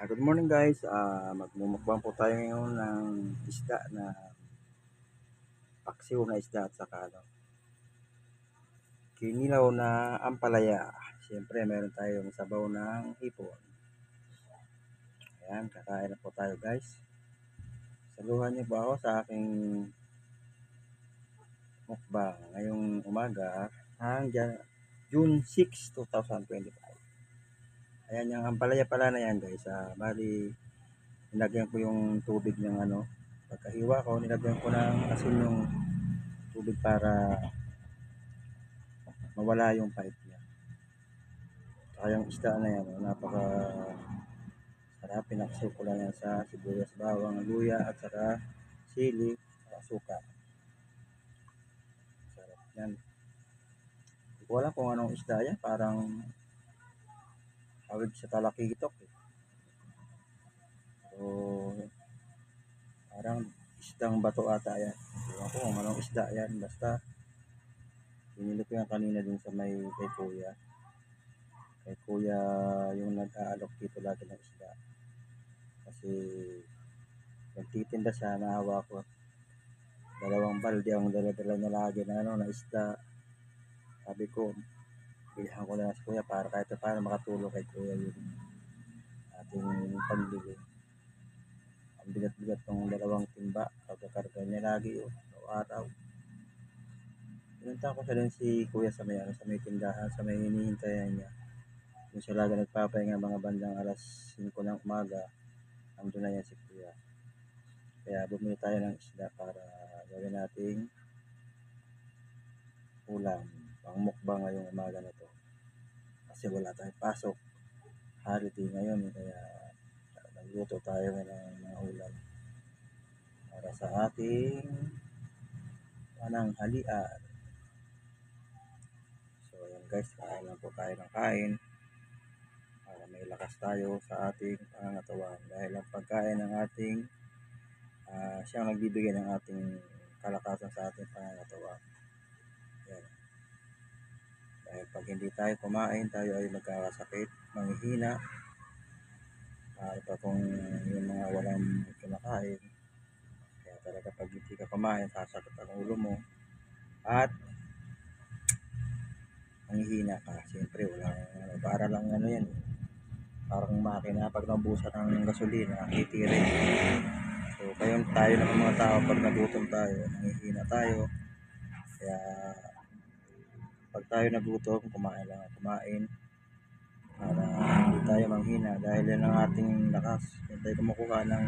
Good morning guys. Magmumukbang po tayo ngayon ng isda na paksiw na isda at saka kinilaw na ampalaya. Siyempre meron tayong sabaw ng hipon. Ayan, kakain na po tayo guys. Saluhan niyo po ako sa aking mukbang ngayong umaga hanggang June 6, 2025. Ayan yung ampalaya pala na yan guys. Bali, nilagyan ko yung tubig ng pagkahiwa ko, nilagyan ko ng asin yung tubig para mawala yung pait niya. Saka yung isda na yan, napaka sarap. Pinaksaw ko lang yan sa sibuyas, bawang, luya at saka sili, suka. Sarap yan. Hindi ko alam kung anong isda yan, parang hawig sa talakitok eh. So, parang isdang bato ata yan. Hindi ko kung anong isda yan, basta pinili ko yan kanina din sa may kay kuya. Kay kuya yung nag-aalok dito lagi ng isda. Kasi nagtitinda siya, naawa ko. Dalawang balde ang dala-dala niya lagi na isda. Sabi ko, bilhan ko na si kuya para kahit paano makatulong kay kuya yung ating pagbili. Ang bigat-bigat ng dalawang timba, kagakarga niya lagi yun, araw-araw. Pinunta ko siya din si kuya sa may tindahan, sa may hinihintayan niya. Yung siya lagi nagpapahinga mga bandang alas 5 ng umaga, andun na yan si kuya. Kaya bumili tayo ng isda para gawin nating ulam, pang mukbang ngayong umaga na to. Kasi wala tayong pasok, holiday ngayon, kaya nagluto tayo ng mga ulam para sa ating pananghalian. So ayan guys, kain lang po tayo ng kain para may lakas tayo sa ating pangangatawan, dahil ang pagkain ng ating siyang nagbibigay ng ating kalakasan sa ating pangangatawan. Ayan. Dahil pag hindi tayo kumain, tayo ay magkakasakit, manghihina. Pa kung yung mga walang kumakain, kaya talaga pag hindi ka kumain, sasakit ang ulo mo at manghihina ka. Siyempre walang para lang yan, parang makina pag naubusan ng gasolina, titirin. So kayon tayo ng mga tao, pag nagutom tayo, manghihina tayo. Kaya pag tayo nagutom, kumain lang, kumain para hindi tayo manghina, dahil yan ang ating lakas. Yan tayo kumukuha ng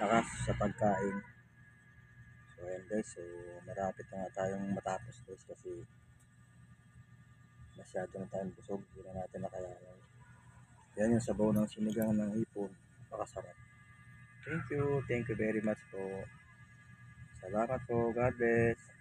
lakas sa pagkain. So ayan guys, so marapit na nga tayong matapos guys, kasi masyado na tayong busog, hindi na natin nakayanan. Yan yung sabaw ng sinigang ng hipon, napakasarap. Thank you very much po. Salamat po, God bless.